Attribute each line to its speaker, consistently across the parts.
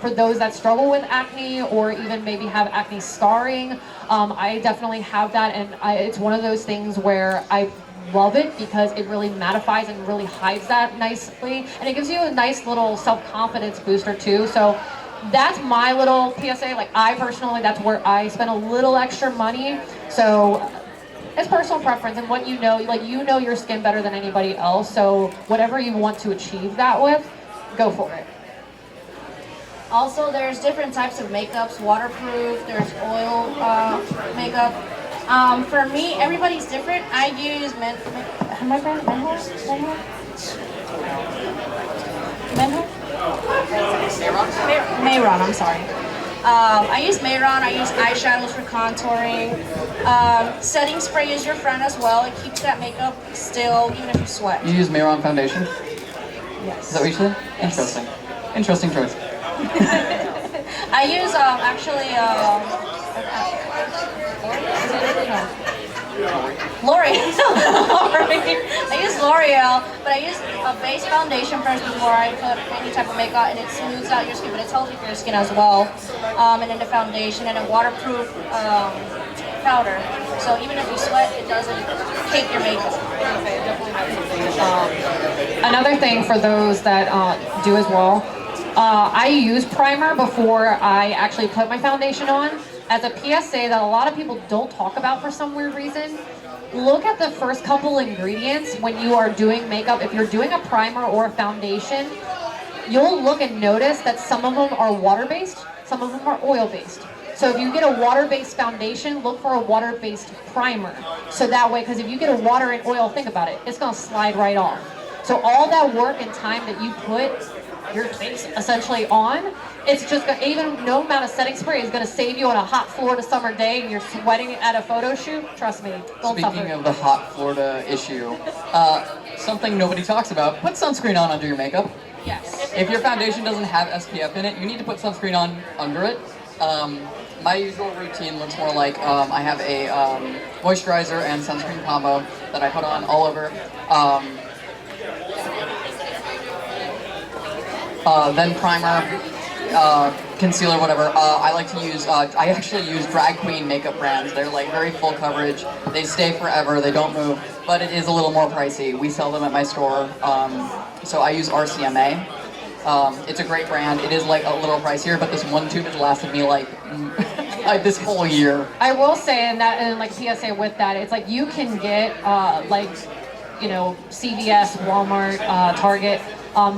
Speaker 1: for those that struggle with acne or even maybe have acne scarring. I definitely have that, and it's one of those things where I love it because it really mattifies and really hides that nicely, and it gives you a nice little self-confidence booster too. So that's my little PSA. Like, I personally, that's where I spend a little extra money. So it's personal preference and what you know. Like, you know your skin better than anybody else. So whatever you want to achieve that with, go for it.
Speaker 2: Also, there's different types of makeups, waterproof, there's oil makeup. For me, everybody's different. I use Mayron, I'm sorry. I use Mayron, I use eyeshadows for contouring. Setting spray is your friend as well. It keeps that makeup still, even if you sweat.
Speaker 3: You use Mayron foundation?
Speaker 2: Yes.
Speaker 3: Is that what you said?
Speaker 2: Yes.
Speaker 3: Interesting. Interesting choice.
Speaker 2: I use actually L'Oreal. I use L'Oreal, but I use a base foundation first before I put any type of makeup, and it smooths out your skin, but it's healthy for your skin as well. And then the foundation and a waterproof powder. So even if you sweat, it doesn't cake your makeup.
Speaker 1: Another thing for those that do as well, I use primer before I actually put my foundation on. As a PSA that a lot of people don't talk about for some weird reason, look at the first couple ingredients when you are doing makeup. If you're doing a primer or a foundation, you'll look and notice that some of them are water-based, some of them are oil-based. So if you get a water-based foundation, look for a water-based primer. So that way, because if you get a water and oil, think about it, it's gonna slide right off. So all that work and time that you put your face essentially on, it's just gonna, even no amount of setting spray is going to save you on a hot Florida summer day and you're sweating at a photo shoot. Trust me, don't suffer.
Speaker 3: Speaking of the hot Florida issue, something nobody talks about, put sunscreen on under your makeup.
Speaker 2: Yes.
Speaker 3: If your foundation doesn't have SPF in it, you need to put sunscreen on under it. My usual routine looks more like I have a moisturizer and sunscreen combo that I put on all over. Then primer, concealer, whatever. I like to use, I actually use drag queen makeup brands. They're like very full coverage. They stay forever, they don't move, but it is a little more pricey. We sell them at my store, so I use RCMA. It's a great brand. It is like a little pricier, but this one tube has lasted me like, like this whole year.
Speaker 1: I will say, and like PSA with that, it's like you can get like, you know, CVS, Walmart, Target,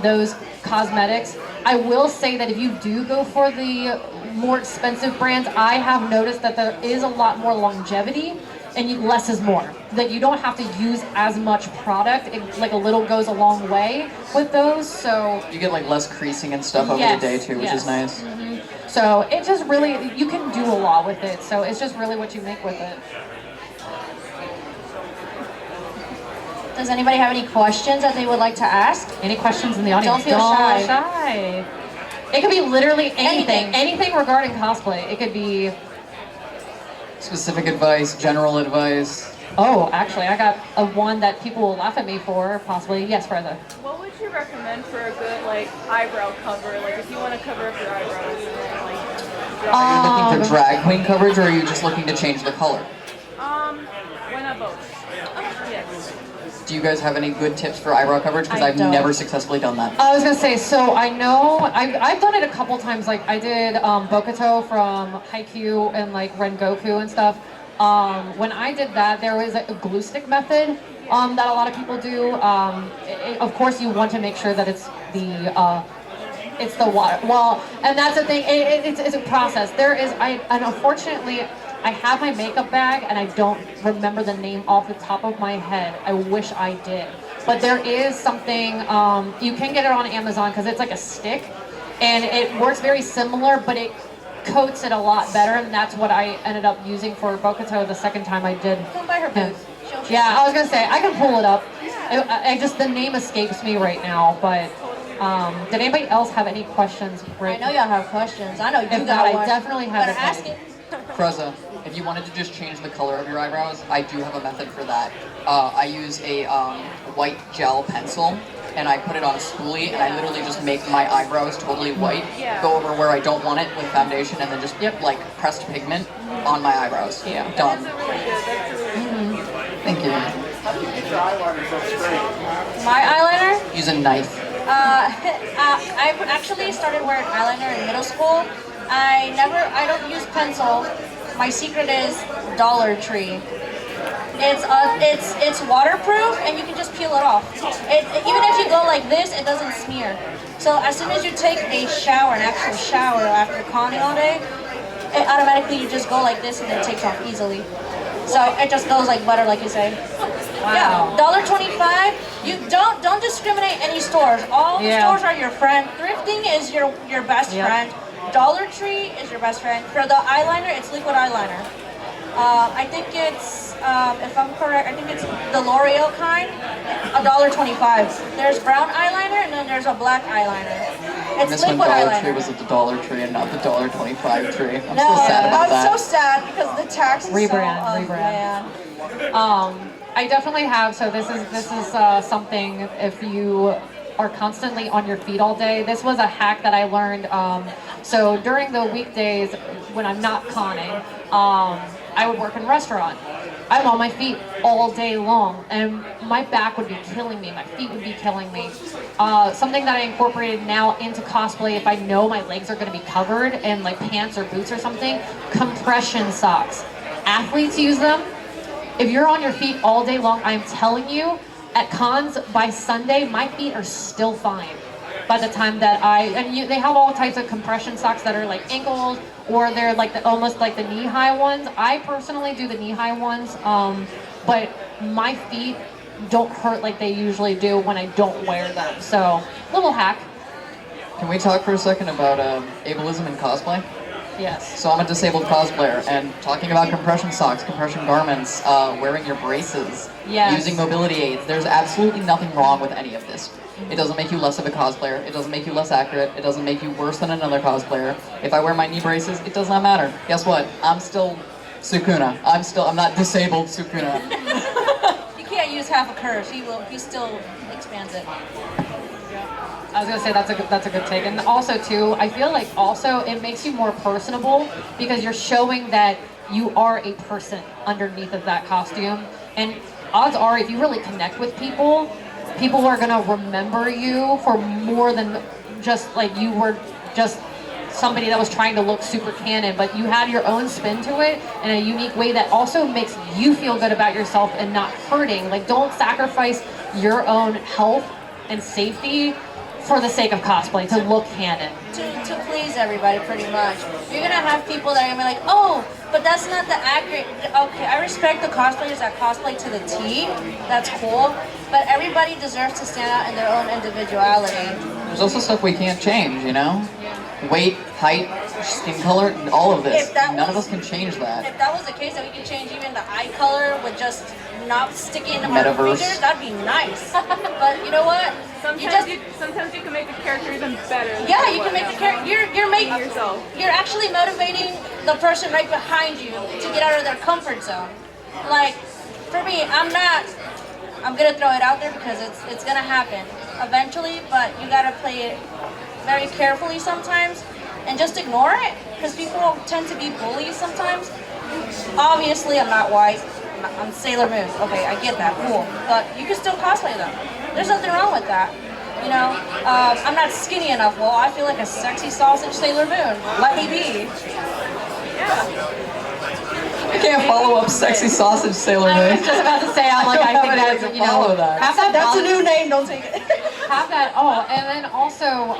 Speaker 1: those cosmetics. I will say that if you do go for the more expensive brands, I have noticed that there is a lot more longevity and less is more. That you don't have to use as much product. It, like, a little goes a long way with those. So
Speaker 3: you get like less creasing and stuff over the day too, which is nice.
Speaker 1: Mm-hmm. So it just really, you can do a lot with it. So it's just really what you make with it.
Speaker 2: Does anybody have any questions that they would like to ask?
Speaker 1: Any questions in the audience?
Speaker 2: Don't feel shy.
Speaker 1: shy. It could be literally anything. Anything regarding cosplay. It could be
Speaker 3: specific advice, general advice.
Speaker 1: Oh, actually, I got a one that people will laugh at me for, possibly. Yes, Freda.
Speaker 4: What would you recommend for a good, like, eyebrow cover? Like, if you want to cover up your eyebrows and then, like,
Speaker 3: Are you looking for drag queen coverage, or are you just looking to change the color?
Speaker 4: why not both? Yes.
Speaker 3: Do you guys have any good tips for eyebrow coverage? Because I've never successfully done that.
Speaker 1: I was gonna say, so I know I've done it a couple times. Like, I did Bokuto from Haikyuu and like Rengoku and stuff. When I did that, there was a glue stick method that a lot of people do. Of course, you want to make sure that it's the water. Well, and that's the thing. It's a process. And unfortunately, I have my makeup bag, and I don't remember the name off the top of my head. I wish I did. But there is something, you can get it on Amazon because it's like a stick, and it works very similar, but it coats it a lot better, and that's what I ended up using for Bokuto the second time I did.
Speaker 2: Come by her booth.
Speaker 1: Yeah, I was gonna say, I can pull it up. The name escapes me right now, but did anybody else have any questions?
Speaker 2: I know y'all have questions. I know you
Speaker 1: If
Speaker 2: got
Speaker 1: not,
Speaker 2: one.
Speaker 1: I definitely have
Speaker 2: Better ask it.
Speaker 3: Freza, if you wanted to just change the color of your eyebrows, I do have a method for that. I use a white gel pencil, and I put it on a spoolie, and I literally just make my eyebrows totally white,
Speaker 4: Yeah.
Speaker 3: go over where I don't want it with foundation, and then just like pressed pigment on my eyebrows.
Speaker 1: Yeah.
Speaker 3: Done.
Speaker 4: That's really good. That's really good.
Speaker 3: Thank you.
Speaker 2: My eyeliner?
Speaker 3: Use a knife.
Speaker 2: I actually started wearing eyeliner in middle school. I don't use pencil. My secret is Dollar Tree. It's waterproof and you can just peel it off. Even if you go like this, it doesn't smear. So as soon as you take a shower, an actual shower after conning all day, it automatically you just go like this and it takes off easily. So it just goes like butter, like you say.
Speaker 1: Wow.
Speaker 2: Yeah, $1.25. You don't discriminate any stores. All the stores are your friend. Thrifting is your best friend. Dollar Tree is your best friend. For the eyeliner, it's liquid eyeliner. I think it's, if I'm correct, I think it's the L'Oreal kind, $1.25. There's brown eyeliner and then there's a black eyeliner. It's
Speaker 3: This one
Speaker 2: liquid
Speaker 3: Dollar
Speaker 2: eyeliner.
Speaker 3: Tree was at the Dollar Tree and not the $1.25 tree. I'm
Speaker 2: No,
Speaker 3: still sad about that.
Speaker 2: I'm so sad because the tax is
Speaker 1: Rebrand,
Speaker 2: so,
Speaker 1: rebrand.
Speaker 2: man.
Speaker 1: I definitely have. So this is something. If you are constantly on your feet all day, this was a hack that I learned. So during the weekdays when I'm not conning, I would work in restaurant. I'm on my feet all day long, and my back would be killing me. My feet would be killing me. Something that I incorporated now into cosplay, if I know my legs are going to be covered in like pants or boots or something, compression socks. Athletes use them. If you're on your feet all day long, I'm telling you, at cons by Sunday, my feet are still fine. By the time that they have all types of compression socks that are like ankles, or they're like almost like the knee-high ones. I personally do the knee-high ones, but my feet don't hurt like they usually do when I don't wear them. So, little hack.
Speaker 3: Can we talk for a second about ableism in cosplay?
Speaker 1: Yes.
Speaker 3: So I'm a disabled cosplayer, and talking about compression socks, compression garments, wearing your braces,
Speaker 1: Yes.
Speaker 3: using mobility aids, there's absolutely nothing wrong with any of this. It doesn't make you less of a cosplayer, it doesn't make you less accurate, it doesn't make you worse than another cosplayer. If I wear my knee braces, it does not matter. Guess what? I'm still Sukuna. I'm not disabled Sukuna.
Speaker 2: You can't use half a curve. He still expands it.
Speaker 1: I was gonna say that's a good take, and also too, I feel like also it makes you more personable because you're showing that you are a person underneath of that costume, and odds are if you really connect with people, people are gonna remember you for more than just like you were just somebody that was trying to look super canon, but you had your own spin to it in a unique way that also makes you feel good about yourself and not hurting. Like, don't sacrifice your own health and safety for the sake of cosplay, to look canon.
Speaker 2: To please everybody, pretty much. You're gonna have people that are gonna be like, oh, but that's not the accurate. Okay, I respect the cosplayers that cosplay to the T. That's cool. But everybody deserves to stand out in their own individuality.
Speaker 3: There's also stuff we can't change, you know? Weight, height, skin color, all of this. None of us can change that.
Speaker 2: If that was the case, that we could change even the eye color with just not sticking our
Speaker 3: Metaverse.
Speaker 2: fingers, that'd be nice. But you know what?
Speaker 4: Sometimes you can make a character even better.
Speaker 2: Yeah, you can make the character. You're making
Speaker 4: yourself.
Speaker 2: You're actually motivating the person right behind you to get out of their comfort zone. Like, for me, I'm gonna throw it out there because it's gonna happen eventually, but you gotta play it very carefully sometimes and just ignore it because people tend to be bullies sometimes. Obviously, I'm not white. I'm Sailor Moon. Okay, I get that. Cool. But you can still cosplay them. There's nothing wrong with that. You know, I'm not skinny enough. Well, I feel like a sexy sausage Sailor Moon. Let me be.
Speaker 3: I can't follow up sexy sausage Sailor Moon.
Speaker 1: I was just about to say, I'm like, I think that's, you know,
Speaker 3: follow that.
Speaker 1: have that
Speaker 2: That's a
Speaker 1: balance.
Speaker 2: new name. Don't take it.
Speaker 1: Have that. Oh, and then also,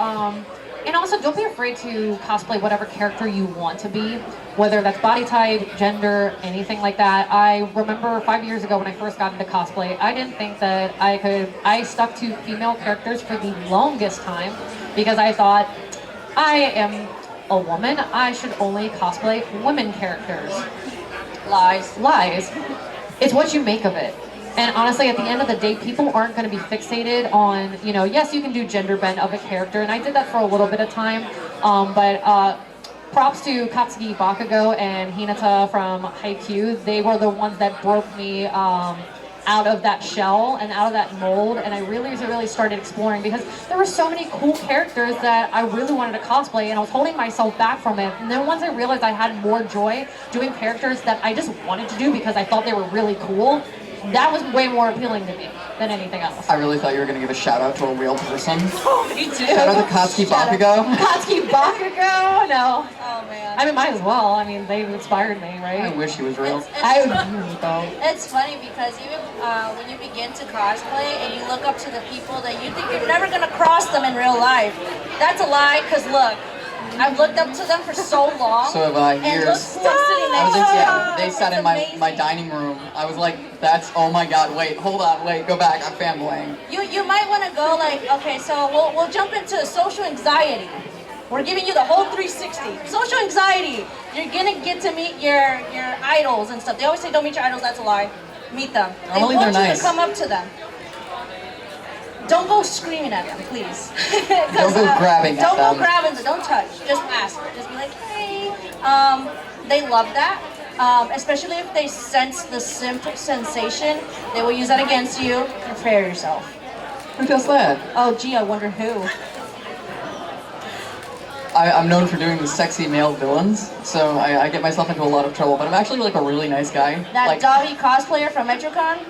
Speaker 1: don't be afraid to cosplay whatever character you want to be, whether that's body type, gender, anything like that. I remember 5 years ago when I first got into cosplay, I didn't think that I stuck to female characters for the longest time because I thought, I am a woman, I should only cosplay women characters. Lies. It's what you make of it. And honestly, at the end of the day, people aren't going to be fixated on, you know, yes, you can do gender bend of a character, and I did that for a little bit of time, but props to Katsuki Bakugo and Hinata from Haikyuu. They were the ones that broke me out out of that shell and out of that mold, and I really started exploring because there were so many cool characters that I really wanted to cosplay, and I was holding myself back from it. And then once I realized I had more joy doing characters that I just wanted to do because I thought they were really cool, that was way more appealing to me than anything else.
Speaker 3: I really thought you were going to give a shout out to a real person.
Speaker 1: Oh, me too.
Speaker 3: Shout out to Kotsky Bakugo.
Speaker 1: Kotsky Bakugo? No.
Speaker 2: Oh man.
Speaker 1: I mean, might as well. I mean, they inspired me, right?
Speaker 3: I wish he was real.
Speaker 1: I would though.
Speaker 2: It's funny because even when you begin to cosplay and you look up to the people that you think you're never gonna cross them in real life, that's a lie. Cause look, I've looked up to them for so long.
Speaker 3: So have I.
Speaker 2: And
Speaker 3: Years.
Speaker 2: look who I'm sitting
Speaker 3: I was
Speaker 2: next to.
Speaker 3: yeah, they sat
Speaker 2: It's
Speaker 3: in my
Speaker 2: amazing.
Speaker 3: dining room. I was like, that's, oh my god, wait, hold on, wait, go back, I'm fanboying.
Speaker 2: You might want to go like, okay, so we'll jump into social anxiety. We're giving you the whole 360. Social anxiety. You're gonna get to meet your idols and stuff. They always say don't meet your idols. That's a lie. Meet them.
Speaker 3: Normally
Speaker 2: they want
Speaker 3: they're
Speaker 2: you
Speaker 3: nice.
Speaker 2: to come up to them. Don't go screaming at them, please.
Speaker 3: Don't go grabbing at
Speaker 2: Don't
Speaker 3: them.
Speaker 2: go grabbing them. Don't touch. Just ask. Just be like, hey. They love that. Especially if they sense the simple sensation, they will use that against you. Prepare yourself.
Speaker 3: Who does that?
Speaker 2: Oh, gee, I wonder who.
Speaker 3: I'm known for doing the sexy male villains, so I get myself into a lot of trouble, but I'm actually like a really nice guy.
Speaker 2: That
Speaker 3: like,
Speaker 2: Dobby cosplayer from MetroCon?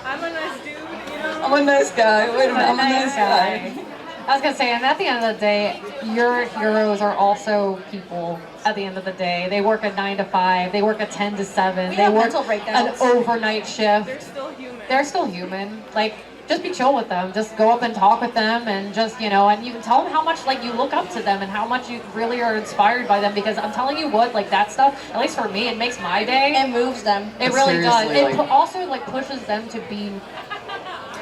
Speaker 4: I'm a nice dude, you know?
Speaker 3: I'm a nice guy, wait a minute, I'm a nice
Speaker 1: guy.
Speaker 3: guy.
Speaker 1: I was gonna say, and at the end of the day, your heroes are also people. At the end of the day, they work a 9 to 5. They work a 10 to 7.
Speaker 2: We
Speaker 1: They
Speaker 2: have
Speaker 1: work
Speaker 2: mental
Speaker 1: an
Speaker 2: breakdowns.
Speaker 1: overnight shift.
Speaker 4: They're still human.
Speaker 1: They're still human. Like, just be chill with them. Just go up and talk with them, and just, you know, and you can tell them how much like you look up to them and how much you really are inspired by them. Because I'm telling you what, like that stuff, at least for me, it makes my day.
Speaker 2: It moves them.
Speaker 1: It really does.
Speaker 3: Seriously,
Speaker 1: It
Speaker 3: like-
Speaker 1: also like pushes them to be,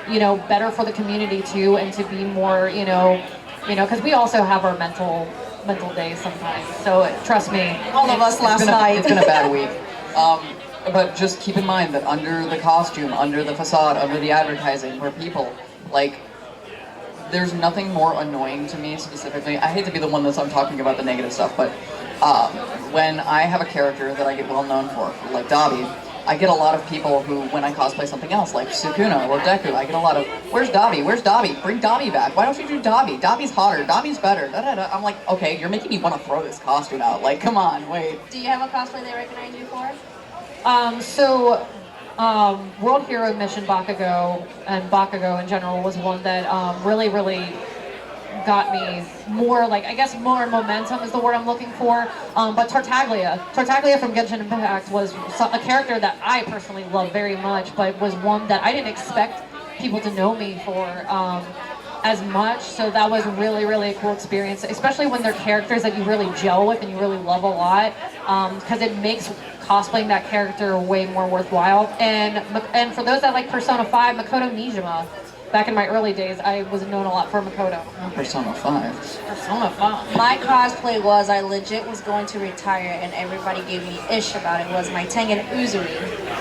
Speaker 1: you know, better for the community too, and to be more, you know, because we also have our mental days sometimes. So trust me,
Speaker 2: All of us last night.
Speaker 3: It's been a bad week. But just keep in mind that under the costume, under the facade, under the advertising, we're people. Like, there's nothing more annoying to me specifically. I hate to be the one that's I'm talking about the negative stuff, but when I have a character that I get well known for, like Dobby, I get a lot of people who, when I cosplay something else, like Sukuna or Deku, I get a lot of, where's Dobby? Where's Dobby? Bring Dobby back. Why don't you do Dobby? Dobby's hotter. Dobby's better. Da, da, da. I'm like, okay, you're making me want to throw this costume out. Like, come on, wait.
Speaker 2: Do you have a cosplay they recognize you for?
Speaker 1: World Hero Mission Bakugo and Bakugo in general was one that really got me more, like, I guess more momentum is the word I'm looking for. But Tartaglia from Genshin Impact was a character that I personally love very much, but was one that I didn't expect people to know me for as much. So that was really a cool experience, especially when they're characters that you really gel with and you really love a lot, because it makes cosplaying that character way more worthwhile. And for those that like Persona 5, Makoto Nijima. Back in my early days, I was known a lot for Makoto.
Speaker 3: Persona 5.
Speaker 1: Persona 5.
Speaker 2: My cosplay was, I legit was going to retire and everybody gave me ish about it, was my Tengen Uzuri.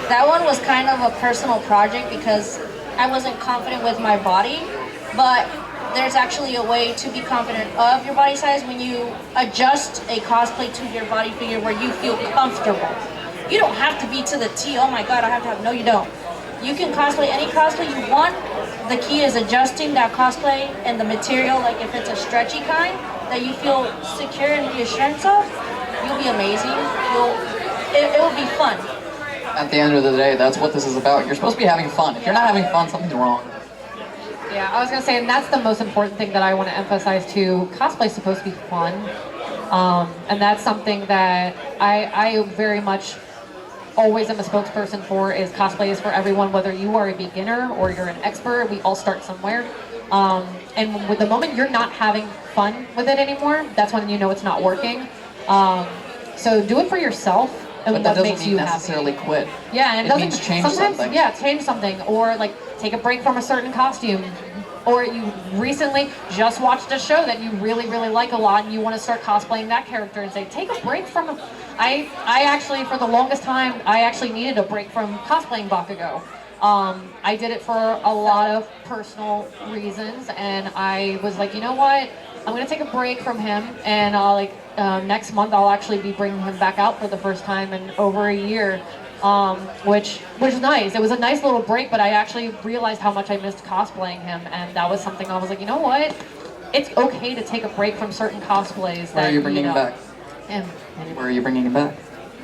Speaker 2: That one was kind of a personal project because I wasn't confident with my body, but there's actually a way to be confident of your body size when you adjust a cosplay to your body figure where you feel comfortable. You don't have to be to the T, oh my god, I have to have, no you don't. You can cosplay any cosplay you want. The key is adjusting that cosplay and the material, like if it's a stretchy kind that you feel secure and reassurance of, you'll be amazing. It will be fun.
Speaker 3: At the end of the day, that's what this is about. You're supposed to be having fun. If you're not having fun, something's wrong.
Speaker 1: Yeah, I was gonna say, and that's the most important thing that I want to emphasize too. Cosplay is supposed to be fun, and that's something that I very much always am a spokesperson for. Is cosplay is for everyone, whether you are a beginner or you're an expert. We all start somewhere, and with the moment you're not having fun with it anymore, that's when you know it's not working. So do it for yourself. And
Speaker 3: But that
Speaker 1: what
Speaker 3: doesn't
Speaker 1: makes
Speaker 3: mean
Speaker 1: you
Speaker 3: necessarily
Speaker 1: happy.
Speaker 3: quit.
Speaker 1: Yeah, and
Speaker 3: It
Speaker 1: doesn't
Speaker 3: means change
Speaker 1: sometimes,
Speaker 3: something.
Speaker 1: Yeah, change something, or like take a break from a certain costume, or you recently just watched a show that you really like a lot, and you want to start cosplaying that character, and say take a break from. I actually for the longest time I actually needed a break from cosplaying Bakugo. I did it for a lot of personal reasons, and I was like, you know what? I'm gonna take a break from him, and next month I'll actually be bringing him back out for the first time in over a year. which was nice. It was a nice little break, but I actually realized how much I missed cosplaying him, and that was something I was like, you know what? It's okay to take a break from certain cosplays.
Speaker 3: Where are you bringing him back?
Speaker 1: And
Speaker 3: Where are you bringing him back?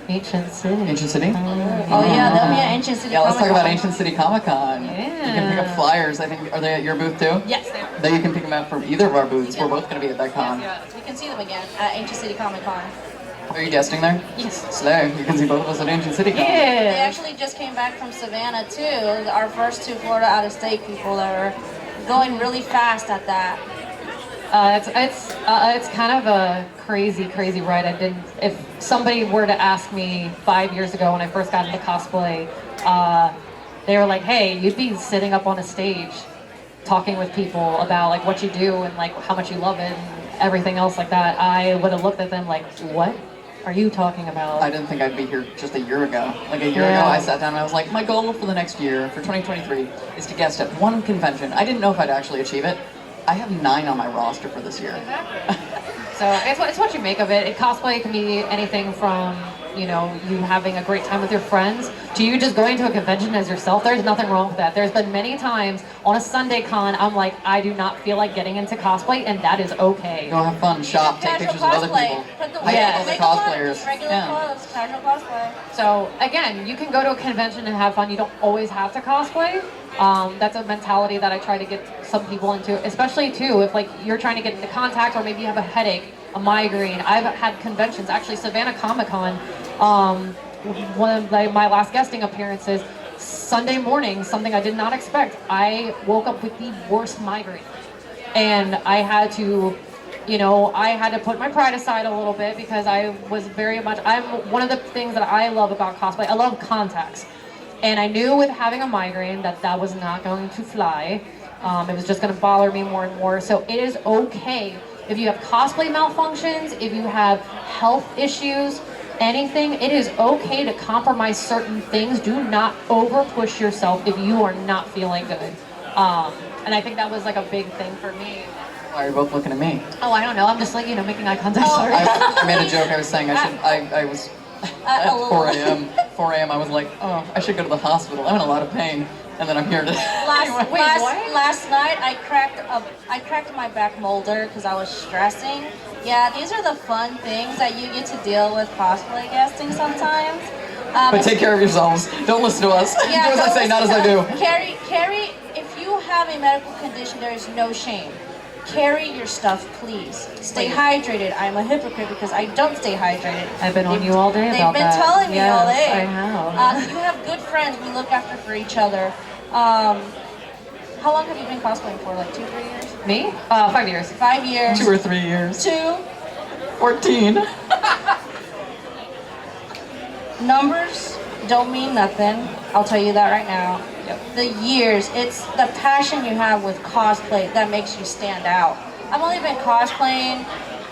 Speaker 1: Ancient City.
Speaker 3: Ancient City?
Speaker 2: Oh yeah, they'll be at Ancient City.
Speaker 3: Yeah, let's talk about
Speaker 2: Comic-Con.
Speaker 3: Ancient City Comic Con.
Speaker 1: Yeah.
Speaker 3: You can pick up flyers. I think, are they at your booth too?
Speaker 1: Yes, they are.
Speaker 3: Then you can pick them up from either of our booths. We're both going to be at that con.
Speaker 2: You can see them again at Ancient City Comic Con.
Speaker 3: Are you guesting there?
Speaker 1: Yes.
Speaker 3: Slay. You can see both of us at Ancient City Con.
Speaker 2: They
Speaker 1: Yeah.
Speaker 2: actually just came back from Savannah too. Our first two Florida out-of-state people that were going really fast at that.
Speaker 1: It's kind of a crazy ride. If somebody were to ask me 5 years ago when I first got into cosplay, they were like, hey, you'd be sitting up on a stage talking with people about like what you do and like how much you love it and everything else like that, I would have looked at them like, what are you talking about?
Speaker 3: I didn't think I'd be here just a year ago. Like a year
Speaker 1: Yeah.
Speaker 3: ago, I sat down and I was like, my goal for the next year, for 2023, is to guest at one convention. I didn't know if I'd actually achieve it. I have 9 on my roster for this year.
Speaker 1: So it's what you make of it. Cosplay can be anything from, you know, you having a great time with your friends to you just going to a convention as yourself. There's nothing wrong with that. There's been many times on a Sunday con, I'm like, I do not feel like getting into cosplay, and that is okay.
Speaker 3: Go have fun, shop, take
Speaker 2: Casual
Speaker 3: pictures of other
Speaker 2: cosplay.
Speaker 3: people.
Speaker 2: Put the
Speaker 3: Hype
Speaker 1: Yeah.
Speaker 3: other
Speaker 2: makeup on,
Speaker 3: cosplayers.
Speaker 2: just regular
Speaker 3: Yeah.
Speaker 2: clothes, casual cosplay.
Speaker 1: So again, you can go to a convention and have fun. You don't always have to cosplay. That's a mentality that I try to get some people into, especially too if like you're trying to get into contact or maybe you have a headache, a migraine. I've had conventions, actually Savannah Comic Con, one of my last guesting appearances, Sunday morning, something I did not expect. I woke up with the worst migraine, and I had to, you know, I had to put my pride aside a little bit because I was very much, one of the things that I love about cosplay, I love contacts. And I knew with having a migraine that was not going to fly. It was just going to bother me more and more. So it is okay if you have cosplay malfunctions, if you have health issues, anything, it is okay to compromise certain things. Do not over push yourself if you are not feeling good. And I think that was like a big thing for me.
Speaker 3: Why are you both looking at me?
Speaker 1: Oh, I don't know. I'm just like, you know, making eye contact. Sorry.
Speaker 3: I made a joke. I was saying I was at 4 a.m. 4 a.m. I was like, oh, I should go to the hospital. I'm in a lot of pain, and then I'm here to.
Speaker 2: Last night I cracked my back molder because I was stressing. Yeah, these are the fun things that you get to deal with cosplay guesting sometimes.
Speaker 3: But take care of yourselves. Don't listen to us.
Speaker 2: Yeah,
Speaker 3: do as I
Speaker 2: don't
Speaker 3: say, not as
Speaker 2: listen
Speaker 3: I do.
Speaker 2: to- Carry. If you have a medical condition, there is no shame. Carry your stuff, please. Stay hydrated. I'm a hypocrite because I don't stay hydrated.
Speaker 1: I've been on you all day about that.
Speaker 2: They've been telling me all
Speaker 1: Yes,
Speaker 2: day.
Speaker 1: I have.
Speaker 2: You have good friends. We look after for each other. How long have you been cosplaying for? Like 2-3 years?
Speaker 1: Me? 5 years.
Speaker 2: 5 years.
Speaker 3: 2 or 3 years.
Speaker 2: 2.
Speaker 3: 14.
Speaker 2: Numbers don't mean nothing. I'll tell you that right now. The years, it's the passion you have with cosplay that makes you stand out. I've only been cosplaying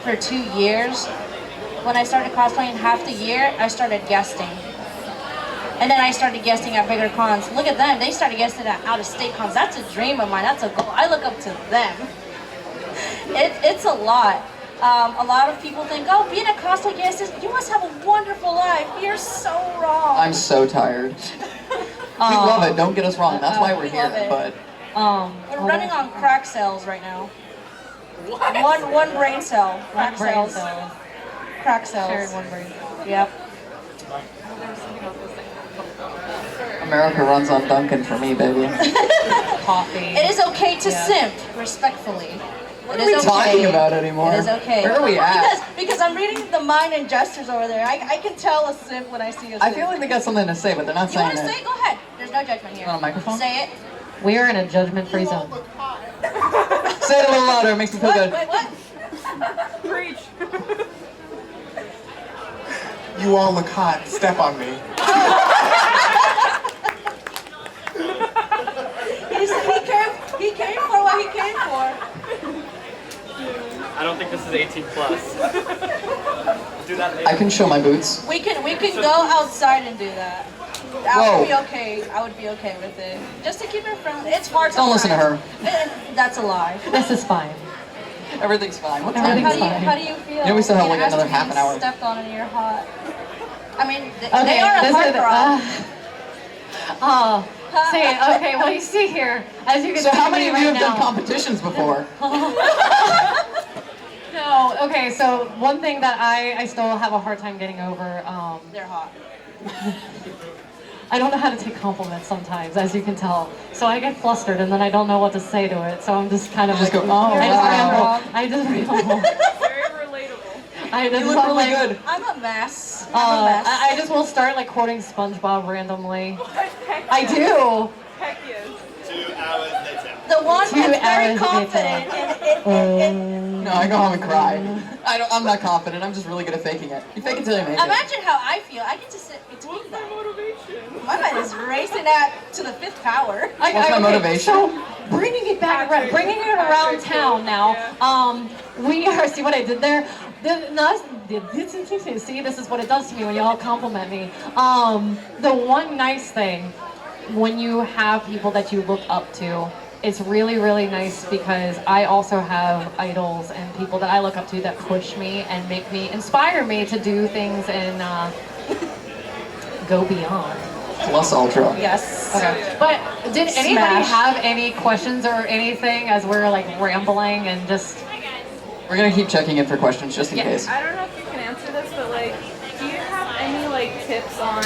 Speaker 2: for 2 years. When I started cosplaying half the year, I started guesting. And then I started guesting at bigger cons. Look at them, they started guesting at out-of-state cons. That's a dream of mine, that's a goal. I look up to them. It's a lot. A lot of people think, oh, being a cosplay guest, you must have a wonderful life. You're so wrong.
Speaker 3: I'm so tired. We love it. Don't get us wrong. That's why we're
Speaker 2: we
Speaker 3: here.
Speaker 2: love it.
Speaker 3: But
Speaker 2: We're running on crack cells right now. One brain cell. Crack cells. Crack cells.
Speaker 1: Sharing one brain.
Speaker 2: Yep.
Speaker 3: America runs on Duncan for me, baby.
Speaker 1: Coffee.
Speaker 2: It is okay to
Speaker 1: Yeah.
Speaker 2: simp, respectfully.
Speaker 3: What are we talking about anymore?
Speaker 2: It is okay.
Speaker 3: Where are we at?
Speaker 2: Because I'm reading the mind and gestures over there. I can tell a simp when I see a simp.
Speaker 3: I feel like they got something to say, but they're not
Speaker 2: You
Speaker 3: saying
Speaker 2: want to
Speaker 3: it.
Speaker 2: say it? Go ahead. There's no judgment here.
Speaker 3: On a microphone?
Speaker 2: Say it.
Speaker 1: We are in a judgment-free zone.
Speaker 3: Say it a little louder. It makes me feel good.
Speaker 2: Wait, what?
Speaker 4: Preach.
Speaker 5: You all look hot. Step on me.
Speaker 2: He came for what he came for.
Speaker 6: I don't think this is 18 plus. We'll do that later.
Speaker 3: I can show my boots.
Speaker 2: We can go outside and do that. I
Speaker 3: Whoa.
Speaker 2: would be okay. I would be okay with it. Just to keep it friendly. It's hard
Speaker 3: Don't listen to
Speaker 2: sometimes.
Speaker 3: her.
Speaker 2: That's a lie.
Speaker 1: This is fine.
Speaker 3: Everything's fine. What time
Speaker 1: Everything's
Speaker 3: is it?
Speaker 1: fine.
Speaker 2: How do you feel?
Speaker 3: Yeah, we still have like
Speaker 2: Being asked
Speaker 3: another
Speaker 2: to
Speaker 3: half
Speaker 2: be
Speaker 3: an hour.
Speaker 2: Stepped on and you're hot. I mean, they
Speaker 1: Okay,
Speaker 2: are a
Speaker 1: this is,
Speaker 2: heartthrob.
Speaker 1: see, okay, well you see here, as you can
Speaker 3: So
Speaker 1: see
Speaker 3: how many
Speaker 1: me
Speaker 3: of you
Speaker 1: right
Speaker 3: have done
Speaker 1: now.
Speaker 3: competitions before?
Speaker 1: No, okay, so one thing that I still have a hard time getting over,
Speaker 2: They're hot.
Speaker 1: I don't know how to take compliments sometimes, as you can tell. So I get flustered and then I don't know what to say to it. So I'm just kind of
Speaker 3: Just
Speaker 1: like,
Speaker 3: go, oh,
Speaker 1: I just
Speaker 3: wow.
Speaker 1: ramble. I just ramble.
Speaker 4: Very relatable.
Speaker 1: I just
Speaker 3: You look
Speaker 1: I'm
Speaker 3: really
Speaker 1: like,
Speaker 3: good.
Speaker 2: I'm a mess. I'm a mess.
Speaker 1: I just will start like quoting SpongeBob randomly.
Speaker 4: Heck
Speaker 1: I
Speaker 4: yes.
Speaker 1: do.
Speaker 4: Heck yes.
Speaker 7: 2 hours later.
Speaker 2: The one
Speaker 1: 2
Speaker 2: that's very
Speaker 1: hours
Speaker 2: confident in
Speaker 3: No, I go home and cry. I'm not confident. I'm just really good at faking it. You fake it till you make it.
Speaker 2: Imagine how I feel. I get to sit between
Speaker 4: What's my
Speaker 2: them.
Speaker 4: motivation?
Speaker 2: My mind is racing at to the 5th power.
Speaker 3: What's my motivation?
Speaker 1: So bringing it back,
Speaker 4: Patrick.
Speaker 1: bringing it around
Speaker 4: Patrick,
Speaker 1: town now.
Speaker 4: yeah.
Speaker 1: We are. See what I did there? See, this is what it does to me when y'all compliment me. The one nice thing when you have people that you look up to, it's really, really nice because I also have idols and people that I look up to that push me and make me, inspire me to do things and go beyond.
Speaker 3: Plus Ultra.
Speaker 2: Yes.
Speaker 1: Okay. But did anybody
Speaker 2: Smash.
Speaker 1: have any questions or anything as we're like rambling and just?
Speaker 3: We're gonna keep checking in for questions just in
Speaker 1: Yeah.
Speaker 3: case.
Speaker 4: I don't know if you can answer this, but like, do you have any like tips on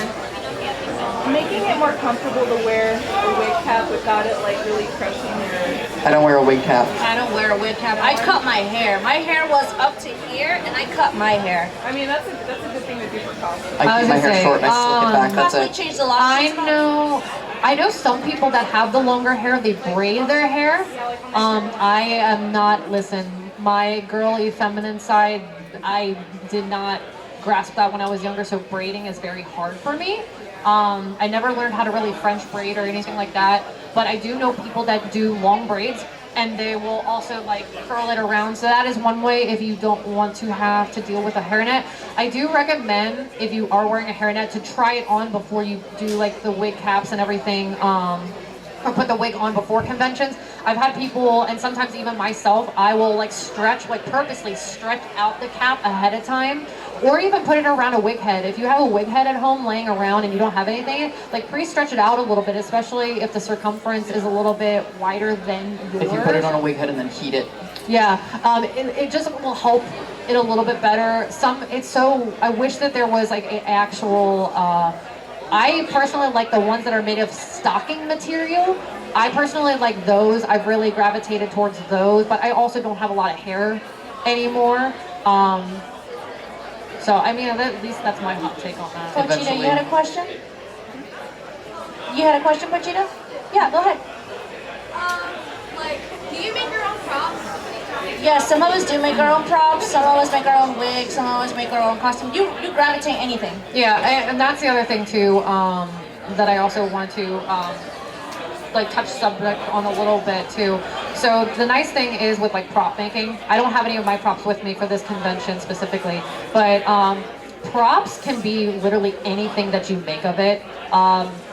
Speaker 4: making it more comfortable to wear a wig cap without it like really crushing your?
Speaker 3: I don't wear a wig cap.
Speaker 2: I don't wear a wig cap. I cut my hair. My hair was up to here, and I cut my hair.
Speaker 4: I mean, that's a good thing to do for cosplay.
Speaker 3: I
Speaker 1: was
Speaker 3: keep my
Speaker 1: gonna
Speaker 3: hair
Speaker 1: say,
Speaker 3: short and I slick it back. That's
Speaker 2: Cosplay
Speaker 3: it.
Speaker 2: changed a lot.
Speaker 1: I know some people that have the longer hair, they braid their hair. I am not, listen, my girly feminine side, I did not grasp that when I was younger, so braiding is very hard for me. I never learned how to really French braid or anything like that, but I do know people that do long braids and they will also like curl it around. So that is one way if you don't want to have to deal with a hairnet. I do recommend if you are wearing a hairnet to try it on before you do like the wig caps and everything, or put the wig on before conventions. I've had people, and sometimes even myself, I will like stretch, like purposely stretch out the cap ahead of time, or even put it around a wig head. If you have a wig head at home laying around and you don't have anything, like pre-stretch it out a little bit, especially if the circumference is a little bit wider than yours.
Speaker 3: If you put it on a wig head and then heat it.
Speaker 1: Yeah, it just will help it a little bit better. I wish that there was like an actual, I personally like the ones that are made of stocking material. I personally like those. I've really gravitated towards those, but I also don't have a lot of hair anymore. So, I mean, at least that's my hot take on that.
Speaker 2: Pochita,
Speaker 3: Eventually.
Speaker 2: you had a question? You had a question, Pochita? Yeah, go ahead.
Speaker 8: Like, do you make your own props?
Speaker 2: Yes, some of us do make our own props, some of us make our own wigs, some of us make our own costume. You gravitate anything.
Speaker 1: Yeah, and that's the other thing too, that I also want to like touch subject on a little bit too. So the nice thing is with like prop making, I don't have any of my props with me for this convention specifically, but props can be literally anything that you make of it.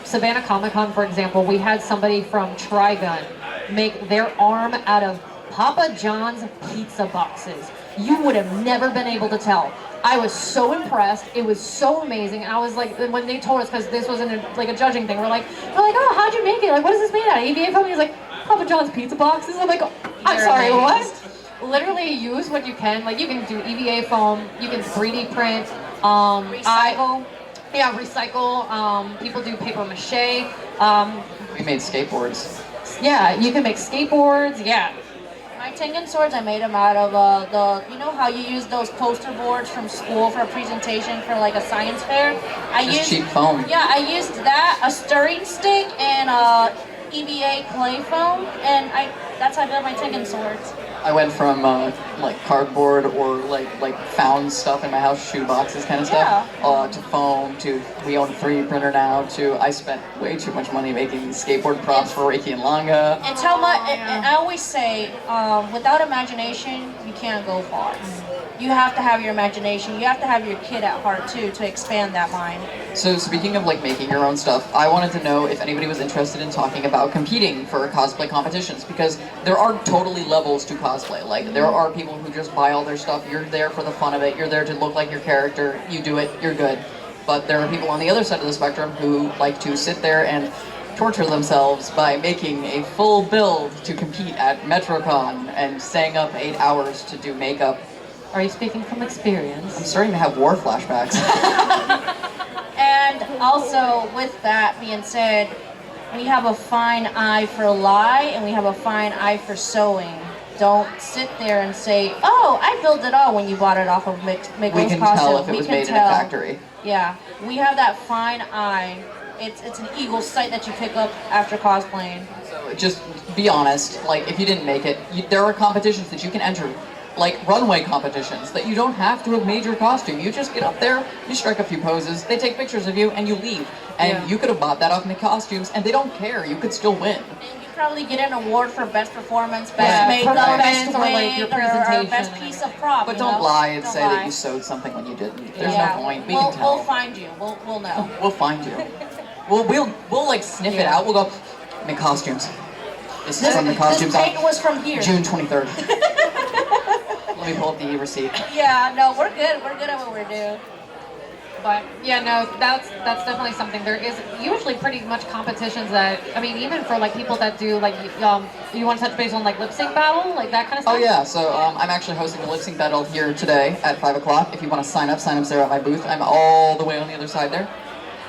Speaker 1: Savannah Comic Con, for example, we had somebody from Trigun make their arm out of Papa John's pizza boxes. You would have never been able to tell. I was so impressed. It was so amazing. And I was like, when they told us, because this wasn't like a judging thing, we're like, oh, how'd you make it? Like, what is this made out of? EVA foam? He's like, Papa John's pizza boxes. I'm like, I'm
Speaker 2: They're
Speaker 1: sorry,
Speaker 2: amazed.
Speaker 1: what? Literally use what you can. Like, you can do EVA foam. You can 3D print.
Speaker 2: Recycle.
Speaker 1: Yeah, recycle. People do paper mache.
Speaker 3: We made skateboards.
Speaker 1: Yeah, you can make skateboards. Yeah.
Speaker 2: My Tengen swords, I made them out of you know how you use those poster boards from school for a presentation for like a science fair?
Speaker 3: Just cheap foam.
Speaker 2: Yeah, I used that, a stirring stick, and EVA clay foam, and that's how I built my Tengen swords.
Speaker 3: I went from like cardboard or like found stuff in my house, shoe boxes kind of stuff, to foam, to we own a 3D printer now, to I spent way too much money making skateboard props for Reiki and Langa.
Speaker 2: It's how much, and I always say, without imagination, you can't go far. You have to have your imagination. You have to have your kid at heart too to expand that mind.
Speaker 3: So speaking of like making your own stuff, I wanted to know if anybody was interested in talking about competing for cosplay competitions, because there are totally levels to cosplay. Like there are people who just buy all their stuff. You're there for the fun of it. You're there to look like your character. You do it. You're good. But there are people on the other side of the spectrum who like to sit there and torture themselves by making a full build to compete at MetroCon and staying up 8 hours to do makeup.
Speaker 1: Are you speaking from experience?
Speaker 3: I'm starting to have war flashbacks.
Speaker 2: And also, with that being said, we have a fine eye for lie and we have a fine eye for sewing. Don't sit there and say, "Oh, I built it all" when you bought it off of Miko's
Speaker 3: We can
Speaker 2: costume.
Speaker 3: tell if it was made in a factory.
Speaker 2: Yeah, we have that fine eye. It's an eagle sight that you pick up after cosplaying.
Speaker 3: So just be honest, like if you didn't make it, there are competitions that you can enter, like runway competitions, that you don't have to have made your costume. You just get up there, you strike a few poses, they take pictures of you, and you leave. And you could have bought that off Mick Costumes, and they don't care, you could still win.
Speaker 2: And you probably get an award for best performance, best makeup,
Speaker 1: performance,
Speaker 2: best
Speaker 1: or, like,
Speaker 2: wig,
Speaker 1: your
Speaker 2: or
Speaker 1: presentation
Speaker 2: best
Speaker 1: and
Speaker 2: piece of prop.
Speaker 3: But
Speaker 2: you
Speaker 3: don't
Speaker 2: know?
Speaker 3: lie and
Speaker 2: Don't
Speaker 3: say
Speaker 2: lie.
Speaker 3: that you sewed something when you didn't. There's
Speaker 2: Yeah.
Speaker 3: no point, we
Speaker 2: we'll,
Speaker 3: can tell.
Speaker 2: We'll find you. We'll know.
Speaker 3: We'll find you. We'll like sniff it out. We'll go, Mick Costumes. This is from the costumes
Speaker 2: This
Speaker 3: on
Speaker 2: paint was from here.
Speaker 3: June 23rd. Let me pull up the receipt.
Speaker 2: Yeah, no, we're good. We're good at what we're doing.
Speaker 1: But yeah, no, that's definitely something. There is usually pretty much competitions that, I mean, even for like people that do like, you want to touch base on like lip sync battle, like that kind of stuff?
Speaker 3: Oh yeah, so I'm actually hosting a lip sync battle here today at 5 o'clock. If you want to sign up there at my booth. I'm all the way on the other side there.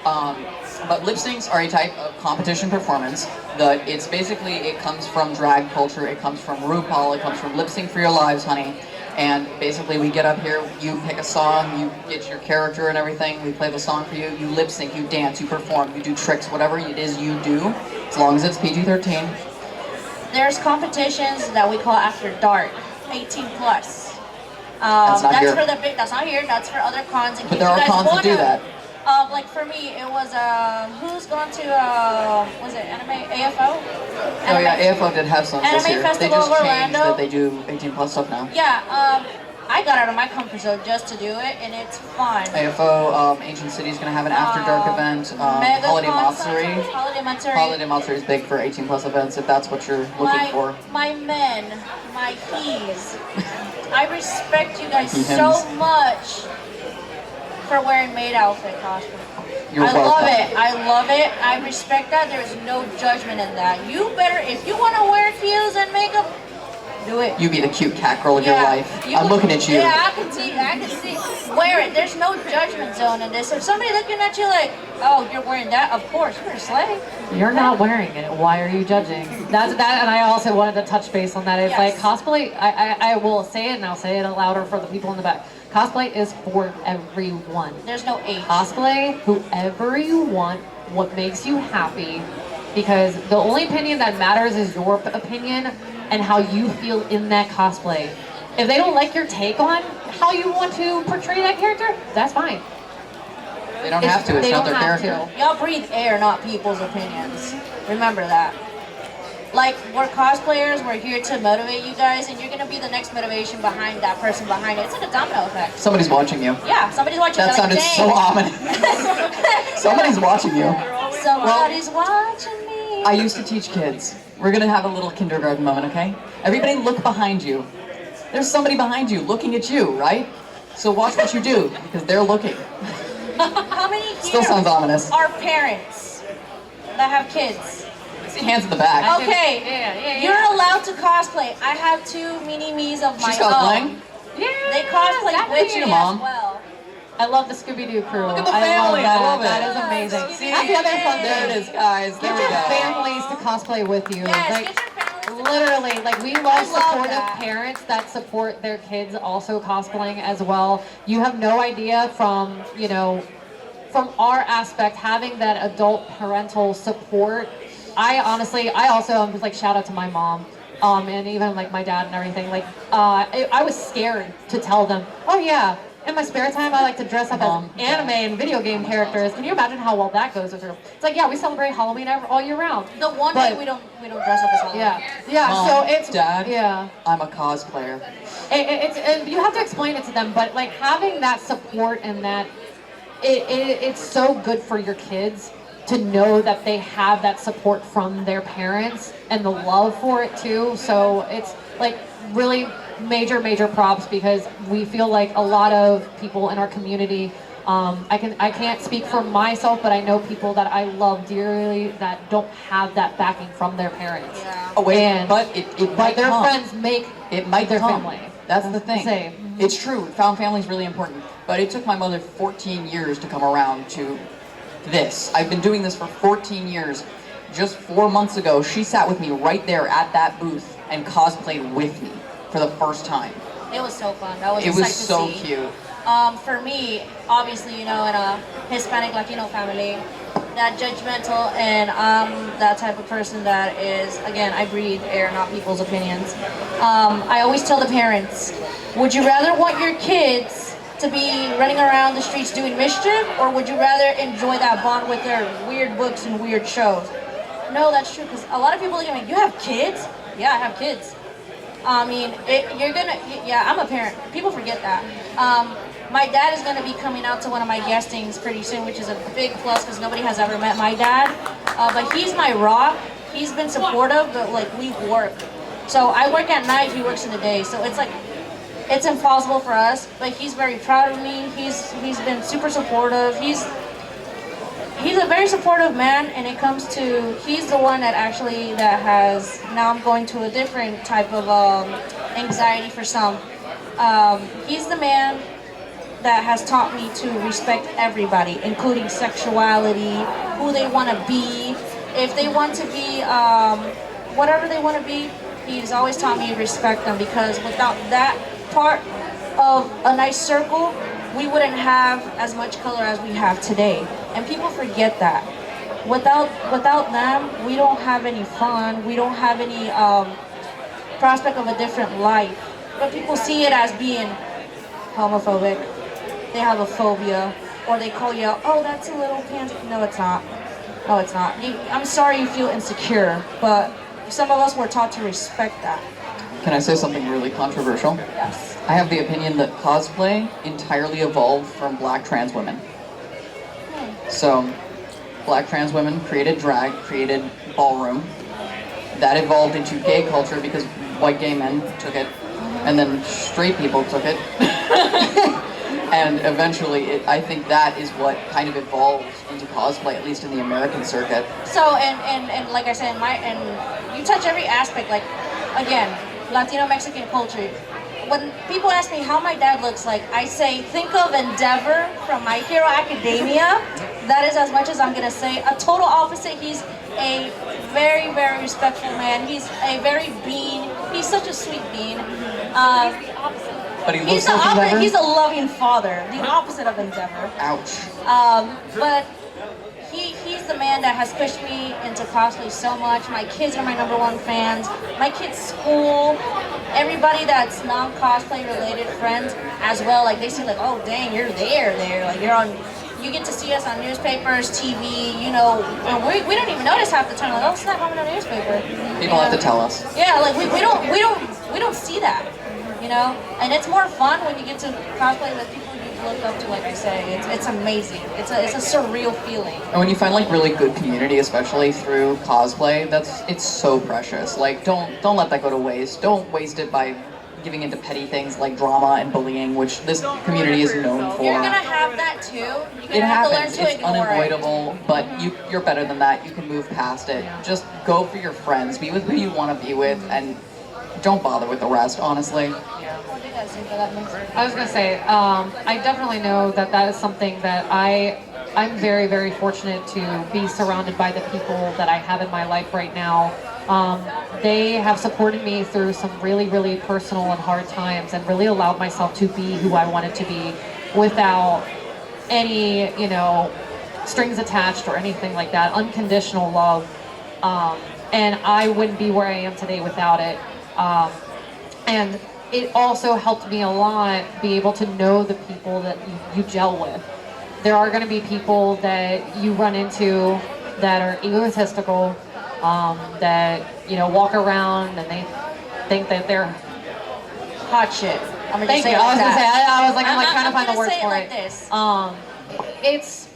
Speaker 3: But lip syncs are a type of competition performance that it's basically, it comes from drag culture, it comes from RuPaul, it comes from Lip Sync for Your Lives, honey. And basically we get up here, you pick a song, you get your character and everything, we play the song for you, you lip sync, you dance, you perform, you do tricks, whatever it is you do, as long as it's PG-13.
Speaker 2: There's competitions that we call After Dark, 18 plus.
Speaker 3: That's not here.
Speaker 2: For the big. That's not here. That's for other cons. In
Speaker 3: But
Speaker 2: case
Speaker 3: there
Speaker 2: you
Speaker 3: are
Speaker 2: guys
Speaker 3: cons that do
Speaker 2: wanna-
Speaker 3: that.
Speaker 2: Like for me, it was who's gone to was it Anime AFO?
Speaker 3: Oh yeah, AFO did have some this
Speaker 2: Anime
Speaker 3: year. They
Speaker 2: Festival
Speaker 3: just
Speaker 2: of
Speaker 3: changed
Speaker 2: Orlando.
Speaker 3: that they do 18 plus stuff now.
Speaker 2: Yeah, I got out of my comfort zone just to do it, and it's fun.
Speaker 3: AFO, Ancient City is going to have an After Dark event.
Speaker 2: Mega
Speaker 3: Holiday
Speaker 2: Con
Speaker 3: Matsuri.
Speaker 2: sometimes, Holiday Matsuri.
Speaker 3: Holiday Matsuri is big for 18 plus events if that's what you're looking for.
Speaker 2: My men, my keys. I respect you guys
Speaker 3: He
Speaker 2: so
Speaker 3: hems.
Speaker 2: much for wearing maid outfit costume.
Speaker 3: You're
Speaker 2: I
Speaker 3: welcome.
Speaker 2: love it. I love it. I respect that. There's no judgment in that. You better, if you want to wear heels and makeup, do it.
Speaker 3: You be the cute cat girl of your life. I'm looking at you.
Speaker 2: Yeah, I can see. I can see. Wear it. There's no judgment zone in this. If somebody looking at you like, oh, you're wearing that, of course, you're a slave.
Speaker 1: You're not wearing it. Why are you judging? That's that, and I also wanted to touch base on that. It's like
Speaker 2: Yes.
Speaker 1: cosplay. I will say it, and I'll say it louder for the people in the back. Cosplay is for everyone.
Speaker 2: There's no age.
Speaker 1: Cosplay whoever you want, what makes you happy, because the only opinion that matters is your opinion and how you feel in that cosplay. If they don't like your take on how you want to portray that character, that's fine.
Speaker 3: They don't have to. It's
Speaker 1: They
Speaker 3: not
Speaker 1: don't
Speaker 3: their
Speaker 1: have
Speaker 3: character.
Speaker 1: to.
Speaker 2: Y'all breathe air, not people's opinions. Remember that. Like, we're cosplayers, we're here to motivate you guys, and you're gonna be the next motivation behind that person behind it. It's like a domino effect.
Speaker 3: Somebody's watching you.
Speaker 2: Yeah, somebody's watching.
Speaker 3: That
Speaker 2: they're like,
Speaker 3: sounded so
Speaker 2: "Dang."
Speaker 3: ominous. Somebody's watching you.
Speaker 2: Somebody's watching me.
Speaker 3: I used to teach kids. We're gonna have a little kindergarten moment, okay? Everybody look behind you. There's somebody behind you looking at you, right? So watch what you do, because they're looking.
Speaker 2: How many here
Speaker 3: Still sounds ominous.
Speaker 2: are parents that have kids?
Speaker 3: I see hands in the back.
Speaker 2: Okay,
Speaker 1: Yeah.
Speaker 2: you're allowed to cosplay. I have two mini-me's of my
Speaker 3: She's cosplaying?
Speaker 2: own.
Speaker 1: Yeah.
Speaker 2: They cosplay
Speaker 1: that's
Speaker 2: with
Speaker 3: you,
Speaker 2: me
Speaker 3: Mom.
Speaker 2: as well.
Speaker 1: I love the Scooby-Doo crew.
Speaker 3: Look at the family, I love it.
Speaker 1: That is amazing.
Speaker 2: See?
Speaker 1: That's the other fun
Speaker 3: There it
Speaker 1: thing.
Speaker 3: is, guys. There
Speaker 1: Get
Speaker 3: we
Speaker 1: your
Speaker 3: go.
Speaker 1: families to cosplay with you.
Speaker 2: Yes,
Speaker 1: Like,
Speaker 2: get your families to
Speaker 1: literally, like we
Speaker 2: I
Speaker 1: love
Speaker 2: love
Speaker 1: supportive
Speaker 2: that.
Speaker 1: parents that support their kids also cosplaying as well. You have no idea from, from our aspect, having that adult parental support. I also am like shout out to my mom. And even like my dad and everything. Like, I was scared to tell them, oh yeah, in my spare time I like to dress up as anime and video game characters. Can you imagine how well that goes with her? It's like, yeah, we celebrate Halloween all year round.
Speaker 2: The one
Speaker 1: But-
Speaker 2: day we don't dress up as Halloween.
Speaker 1: Yeah.
Speaker 3: Mom,
Speaker 1: So it's
Speaker 3: Dad,
Speaker 1: yeah.
Speaker 3: I'm a cosplayer.
Speaker 1: It's you have to explain it to them, but like having that support and that it's so good for your kids to know that they have that support from their parents and the love for it too. So it's like really major props, because we feel like a lot of people in our community I can't speak for myself, but I know people that I love dearly that don't have that backing from their parents.
Speaker 2: Yeah.
Speaker 3: Oh wait,
Speaker 1: And-
Speaker 3: but it might
Speaker 1: their
Speaker 3: come.
Speaker 1: friends make
Speaker 3: It might
Speaker 1: their
Speaker 3: come.
Speaker 1: family.
Speaker 3: That's the thing.
Speaker 1: Same.
Speaker 3: It's true. Found family is really important. But it took my mother 14 years to come around to this. I've been doing this for 14 years. Just 4 months ago, she sat with me right there at that booth and cosplayed with me for the first time.
Speaker 2: It was so fun. That was
Speaker 3: It
Speaker 2: a
Speaker 3: was
Speaker 2: sight to
Speaker 3: so
Speaker 2: see.
Speaker 3: cute.
Speaker 2: For me, obviously, you know, in a Hispanic Latino family, that judgmental, and I'm that type of person that is, again, I breathe air, not people's opinions. I always tell the parents, would you rather want your kids to be running around the streets doing mischief, or would you rather enjoy that bond with their weird books and weird shows? No, that's true, because a lot of people look at me, you have kids? Yeah, I have kids. I mean, yeah, I'm a parent. People forget that. My dad is going to be coming out to one of my guestings pretty soon, which is a big plus because nobody has ever met my dad. But he's my rock. He's been supportive, but like we work. So I work at night, he works in the day. So it's like, it's impossible for us, but he's very proud of me. He's been super supportive. He's a very supportive man, and it comes to, he's the one that actually, that has, now I'm going to a different type of anxiety for some. He's the man that has taught me to respect everybody, including sexuality, who they want to be. If they want to be whatever they want to be, he's always taught me to respect them, because without that part of a nice circle, we wouldn't have as much color as we have today. And people forget that. Without them, we don't have any fun, we don't have any prospect of a different life. But people see it as being homophobic, they have a phobia, or they call you out, oh, that's a little pansy. No, it's not. No, it's not. I'm sorry you feel insecure, but some of us were taught to respect that.
Speaker 3: Can I say something really controversial?
Speaker 2: Yes.
Speaker 3: I have the opinion that cosplay entirely evolved from black trans women. So, black trans women created drag, created ballroom. That evolved into gay culture because white gay men took it, and then straight people took it. And eventually, I think that is what kind of evolved into cosplay, at least in the American circuit.
Speaker 2: So, and like I said, and you touch every aspect, like, again, Latino-Mexican culture. When people ask me how my dad looks like, I say, think of Endeavor from My Hero Academia. That is as much as I'm gonna say. A total opposite. He's a very, very respectful man. He's a very bean. He's such a sweet bean.
Speaker 3: But he
Speaker 2: He's
Speaker 3: looks
Speaker 2: the
Speaker 3: like
Speaker 2: opposite.
Speaker 3: Endeavor?
Speaker 2: He's a loving father. The opposite of Endeavor.
Speaker 3: Ouch.
Speaker 2: But he's the man that has pushed me into cosplay so much. My kids are my #1 fans. My kids' school, everybody that's non-cosplay related friends as well. Like they see like, oh dang, you're there. Like you're on. You get to see us on newspapers, TV. You know, and we don't even notice half the time. Like, oh snap, I'm in a newspaper.
Speaker 3: People have to tell us.
Speaker 2: Yeah, like we don't see that. You know, and it's more fun when you get to cosplay with people you look up to. Like I say, it's amazing. It's a surreal feeling.
Speaker 3: And when you find like really good community, especially through cosplay, it's so precious. Like don't let that go to waste. Don't waste it by giving into petty things like drama and bullying, which this community is known for.
Speaker 2: You're gonna have that too. You're gonna
Speaker 3: It
Speaker 2: have
Speaker 3: happens.
Speaker 2: to learn to
Speaker 3: It's
Speaker 2: ignore it.
Speaker 3: unavoidable, but you're better than that. You can move past it. Just go for your friends. Be with who you want to be with, and don't bother with the rest, honestly.
Speaker 2: What do you guys think of that, Miss?
Speaker 1: I was gonna say, I definitely know that is something that I'm very, very fortunate to be surrounded by the people that I have in my life right now. They have supported me through some really, really personal and hard times, and really allowed myself to be who I wanted to be without any, strings attached or anything like that. Unconditional love, and I wouldn't be where I am today without it. And it also helped me a lot be able to know the people that you gel with. There are going to be people that you run into that are egotistical, that walk around and they think that they're
Speaker 2: Hot shit. I'm gonna
Speaker 1: Thank
Speaker 2: just say
Speaker 1: you.
Speaker 2: it
Speaker 1: I was
Speaker 2: like
Speaker 1: gonna say.
Speaker 2: that.
Speaker 1: I was like, I'm like trying to find the
Speaker 2: gonna
Speaker 1: words
Speaker 2: say it
Speaker 1: for
Speaker 2: like
Speaker 1: it.
Speaker 2: this.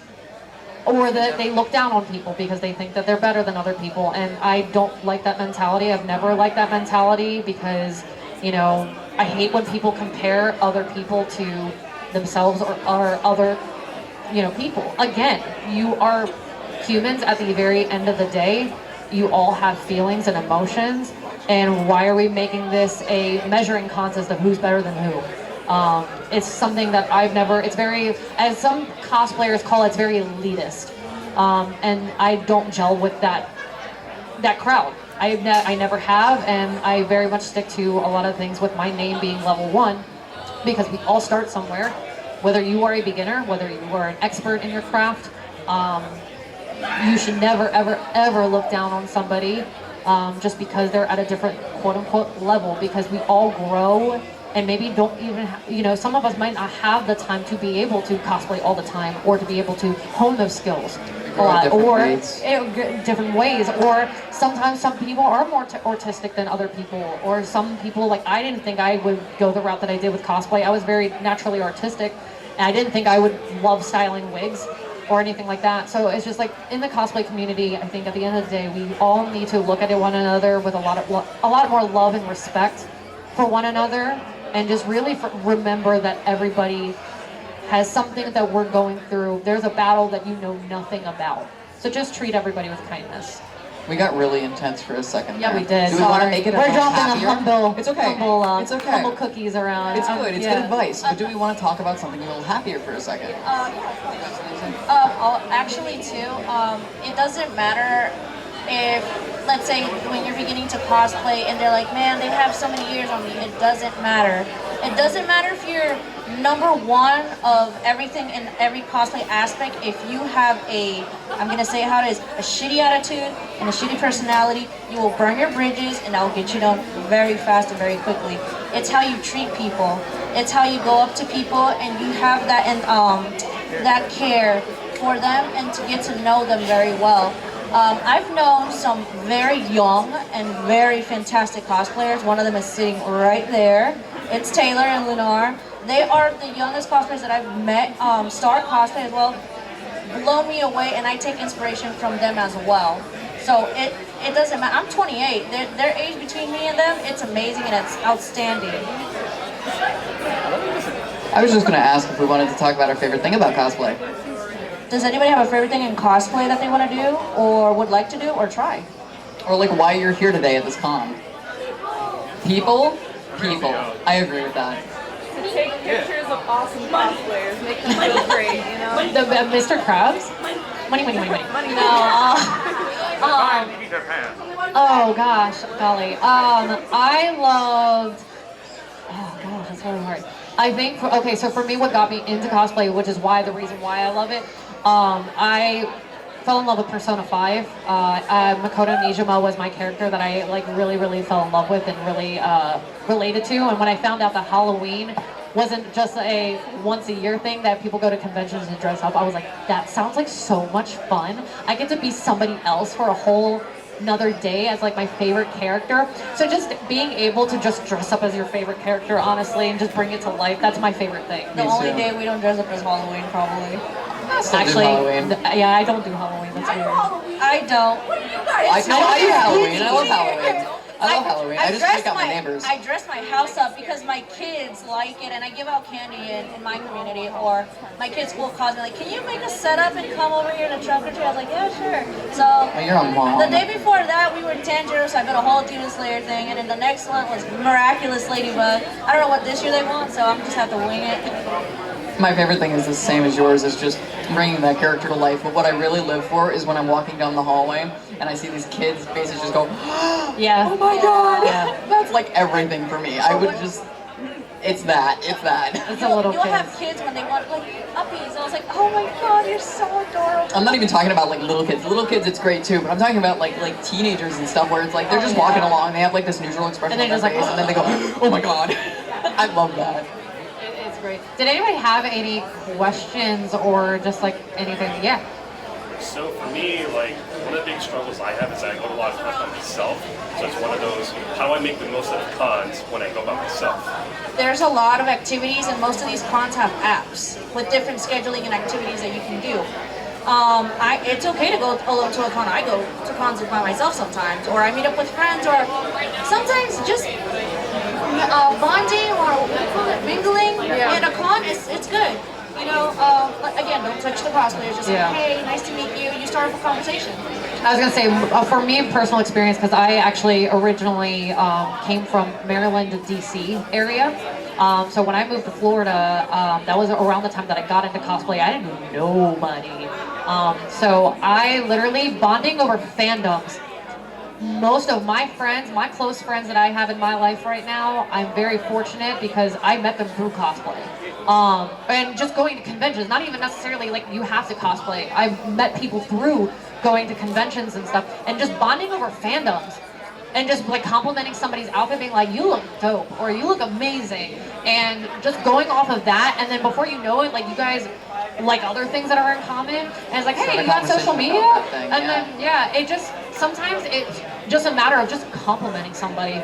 Speaker 1: Or that they look down on people because they think that they're better than other people, and I don't like that mentality. I've never liked that mentality because, I hate when people compare other people to themselves or other people. Again, you are humans at the very end of the day. You all have feelings and emotions, and why are we making this a measuring contest of who's better than who? It's something that it's very, as some cosplayers call it, it's very elitist. And I don't gel with that crowd. I never have, and I very much stick to a lot of things with my name being level 1, because we all start somewhere. Whether you are a beginner, whether you are an expert in your craft, you should never, ever, ever look down on somebody just because they're at a different quote-unquote level, because we all grow and maybe don't even some of us might not have the time to be able to cosplay all the time, or to be able to hone those skills a lot, or different ways, or sometimes some people are more artistic than other people, or some people, like, I didn't think I would go the route that I did with cosplay. I was very naturally artistic, and I didn't think I would love styling wigs or anything like that. So it's just like, in the cosplay community, I think at the end of the day, we all need to look at one another with a lot more love and respect for one another, and just really remember that everybody has something that we're going through. There's a battle that you know nothing about. So just treat everybody with kindness.
Speaker 3: We got really intense for a second.
Speaker 1: Yeah,
Speaker 3: there.
Speaker 1: we did.
Speaker 3: Do we want to make it a
Speaker 1: We're
Speaker 3: little
Speaker 1: dropping
Speaker 3: happier?
Speaker 1: it's okay.
Speaker 3: It's okay.
Speaker 1: Humble cookies around.
Speaker 3: It's good. It's good advice. But do we want to talk about something a little happier for a second?
Speaker 2: Actually, too, it doesn't matter if, let's say, when you're beginning to cosplay and they're like, man, they have so many years on me. It doesn't matter. It doesn't matter if you're number 1 of everything in every cosplay aspect. If you have I'm gonna say how it is, a shitty attitude and a shitty personality, you will burn your bridges, and that will get you down very fast and very quickly. It's how you treat people. It's how you go up to people and you have that that care for them, and to get to know them very well. I've known some very young and very fantastic cosplayers. One of them is sitting right there. It's Taylor and Lenore. They are the youngest cosplayers that I've met. Star Cosplay as well. Blow me away, and I take inspiration from them as well. So it doesn't matter. I'm 28. Their age between me and them, it's amazing and it's outstanding.
Speaker 3: I was just going to ask if we wanted to talk about our favorite thing about cosplay.
Speaker 2: Does anybody have a favorite thing in cosplay that they want to do, or would like to do, or try?
Speaker 3: Or like why you're here today at this con? People. I agree with that.
Speaker 4: To take pictures of awesome cosplayers, make them feel great,
Speaker 1: Mr. Krabs? Money. No. Oh gosh, golly. I loved. Oh gosh, that's really hard. I think. So for me, what got me into cosplay, which is the reason why I love it, I fell in love with Persona 5. Makoto Nijima was my character that I really fell in love with and really related to. And when I found out that Halloween wasn't just a once a year thing that people go to conventions and dress up, I was like, that sounds like so much fun. I get to be somebody else for a whole another day as like my favorite character. So just being able to just dress up as your favorite character, honestly, and just bring it to life, that's my favorite thing.
Speaker 2: The only day we don't dress up is Halloween, probably.
Speaker 1: Actually, yeah, I don't do Halloween. That's weird.
Speaker 2: I don't.
Speaker 3: I do Halloween. I love Halloween. I love Halloween. I just pick out my neighbors.
Speaker 2: I dress my house up because my kids like it, and I give out candy in my community, or my kids will call me like, can you make a setup and come over here to trunk or treat? I was like, yeah, sure. So
Speaker 3: you're a mom.
Speaker 2: The day before that, we were in Tanjiro, so I got a whole Demon Slayer thing, and then the next one was Miraculous Ladybug. I don't know what this year they want, so I'm just have to wing it.
Speaker 3: My favorite thing is the same as yours, is just bringing that character to life. But what I really live for is when I'm walking down the hallway and I see these kids' faces just go,
Speaker 1: yeah.
Speaker 3: Oh my god! Yeah. That's like everything for me. I would just, it's that.
Speaker 1: It's a little
Speaker 2: You'll have kids when they want like uppies. I was like, oh my god, you're so adorable.
Speaker 3: I'm not even talking about like little kids. Little kids, it's great too, but I'm talking about like teenagers and stuff where it's like they're just walking along, they have like this neutral expression on their face, and then they go, oh my god. I love that.
Speaker 1: Great. Did anybody have any questions or just like anything? Yeah.
Speaker 7: So for me, like one of the big struggles I have is that I go to a lot of cons by myself. So it's one of those, how do I make the most of the cons when I go by myself?
Speaker 2: There's a lot of activities, and most of these cons have apps with different scheduling and activities that you can do. It's okay to go alone to a con. I go to cons by myself sometimes, or I meet up with friends, or sometimes just bonding or mingling in a con. It's good. You know, again, again, don't touch the cosplayers. Just
Speaker 1: Yeah.
Speaker 2: like, hey, nice to meet you. You start off a conversation.
Speaker 1: I was gonna say, for me, personal experience, because I actually originally came from Maryland to DC area. So when I moved to Florida, that was around the time that I got into cosplay. I didn't know nobody. So I literally bonding over fandoms. Most of my friends, my close friends that I have in my life right now, I'm very fortunate because I met them through cosplay. And just going to conventions, not even necessarily like you have to cosplay. I've met people through going to conventions and stuff, and just bonding over fandoms. And just like complimenting somebody's outfit, being like, you look dope, or you look amazing. And just going off of that, and then before you know it, like you guys like other things that are in common. And it's like, hey, you got social media? And then, yeah, it just, sometimes it's just a matter of just complimenting somebody.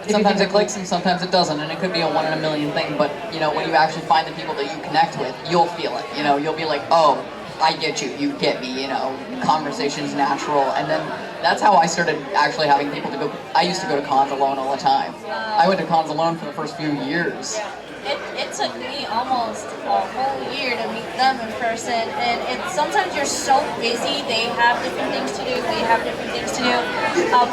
Speaker 3: Sometimes it clicks and sometimes it doesn't, and it could be a 1 in a million thing, but you know, when you actually find the people that you connect with, you'll feel it. You know, you'll be like, oh, I get you, you get me, you know, conversation's natural. And then that's how I started actually having people to go. I used to go to cons alone all the time. I went to cons alone for the first few years.
Speaker 2: It took me almost a whole year to meet them in person, and sometimes you're so busy, they have different things to do, we have different things to do.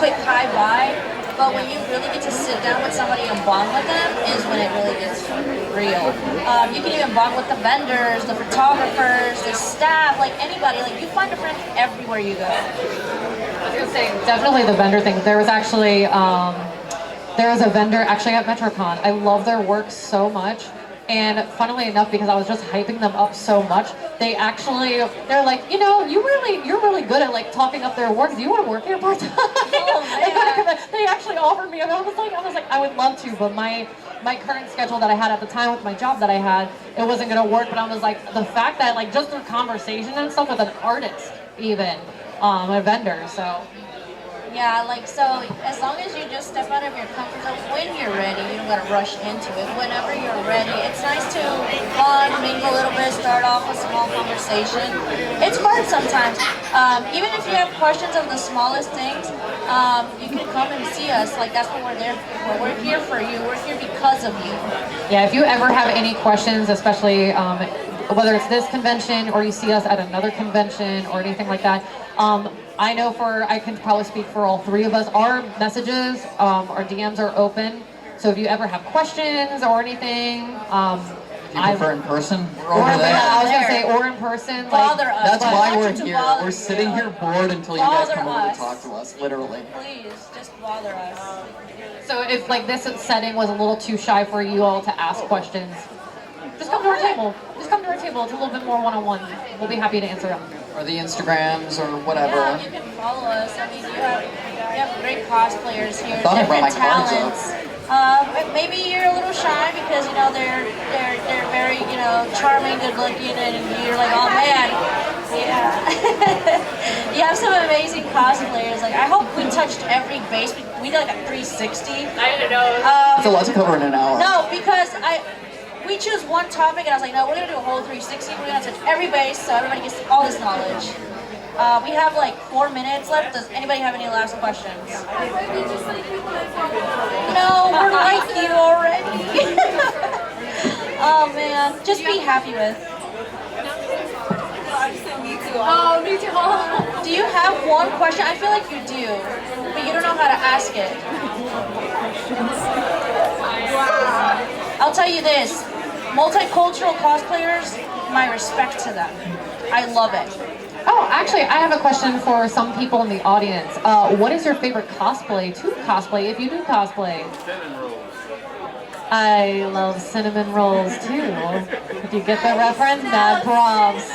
Speaker 2: Quick hi bye, but when you really get to sit down with somebody and bond with them is when it really gets real. You can even bond with the vendors, the photographers, the staff, like anybody. Like you find a friend everywhere you go.
Speaker 1: I was gonna say, definitely the vendor thing. There was actually, there was a vendor actually at MetroCon. I love their work so much. And funnily enough, because I was just hyping them up so much, they're like, you know, you're really good at like talking up their work. Do you want to work here part time?
Speaker 2: Oh,
Speaker 1: They actually offered me, and I was like, I would love to, but my current schedule that I had at the time with my job that I had, it wasn't gonna work. But I was like, the fact that like just through conversation and stuff with an artist, even a vendor, so.
Speaker 2: Yeah, like, so as long as you just step out of your comfort zone when you're ready, you don't gotta rush into it. Whenever you're ready, it's nice to bond, mingle a little bit, start off with small conversation. It's hard sometimes. Even if you have questions of the smallest things, you can come and see us. Like, that's what we're there for. We're here for you. We're here because of you.
Speaker 1: Yeah, if you ever have any questions, especially whether it's this convention or you see us at another convention or anything like that, I know I can probably speak for all three of us, our messages, our DMs are open. So if you ever have questions or anything,
Speaker 3: If you prefer in person, we're over there.
Speaker 1: Yeah, I was gonna say, or in person.
Speaker 2: Bother
Speaker 1: Like,
Speaker 2: us.
Speaker 3: That's why we're
Speaker 2: Want you to
Speaker 3: here.
Speaker 2: bother
Speaker 3: We're sitting
Speaker 2: you.
Speaker 3: here bored until you guys
Speaker 2: Bother
Speaker 3: come over
Speaker 2: us.
Speaker 3: to talk to us, literally.
Speaker 2: Please, just bother us.
Speaker 1: so if like this setting was a little too shy for you all to ask questions, just come to our table. Just come to our table. It's a little bit more one-on-one. We'll be happy to answer them.
Speaker 3: Or the Instagrams or whatever.
Speaker 2: Yeah, you can follow us. I mean, you have great cosplayers here,
Speaker 3: thought I brought
Speaker 2: different
Speaker 3: my cards
Speaker 2: talents. Maybe you're a little shy because you know they're very charming, good looking, and you're like, oh man, yeah. You have some amazing cosplayers. Like I hope we touched every base. We did like a 360.
Speaker 4: I don't know.
Speaker 3: It's a lot to cover in an hour.
Speaker 2: No, because we choose one topic, and I was like, no, we're gonna do a whole 360. We're gonna touch every base so everybody gets all this knowledge. We have like 4 minutes left. Does anybody have any last questions? No, we're like you already. Oh man, just be happy with.
Speaker 8: Oh, me too. Oh.
Speaker 2: Do you have one question? I feel like you do, but you don't know how to ask it. I'll tell you this, multicultural cosplayers, my respect to them. I love it.
Speaker 1: Oh, actually, I have a question for some people in the audience. What is your favorite cosplay to cosplay if you do cosplay?
Speaker 6: Cinnamon rolls.
Speaker 1: I love cinnamon rolls too. If you get the reference, mad props.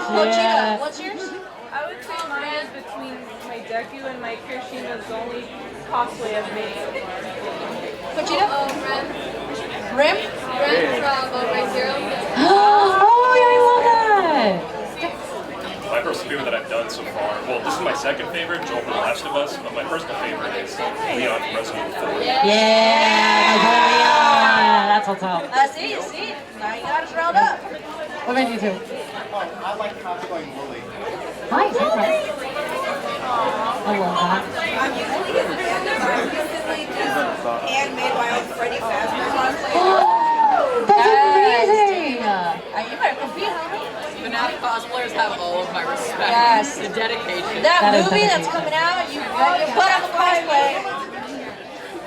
Speaker 2: Mochita, what's yours?
Speaker 4: I would say mine is between my Deku and my Kirishima is the only cosplay I've made so far.
Speaker 2: Mochita?
Speaker 8: Rim.
Speaker 2: Rim?
Speaker 8: Rim from Right Zero.
Speaker 1: Oh, yeah, I love that.
Speaker 7: My personal favorite that I've done so far, well, this is my second favorite, Joel from Last of Us, but my personal favorite is Leon from Resident Evil 4.
Speaker 1: Yeah, that's what's up.
Speaker 2: See? Now you got us rolled up.
Speaker 1: What about you two?
Speaker 5: I like cosplaying Lily.
Speaker 1: Nice, okay. I love that.
Speaker 9: I'm usually in the recently just handmade my own Freddy Fazbear cosplay.
Speaker 1: That's amazing!
Speaker 2: You better compete, homie.
Speaker 3: cosplayers have all of my respect.
Speaker 2: Yes.
Speaker 3: The dedication.
Speaker 2: That
Speaker 1: That is
Speaker 2: movie
Speaker 1: dedication.
Speaker 2: that's coming out, you bet your butt on the cosplay.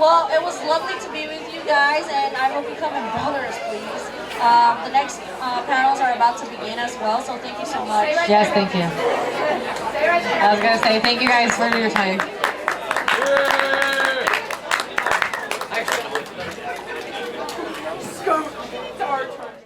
Speaker 2: Well, it was lovely to be with you guys, and I hope you come in brothers, please. The next panels are about to begin as well, so thank you so much.
Speaker 1: Yes, thank you. I was gonna say thank you guys for your time.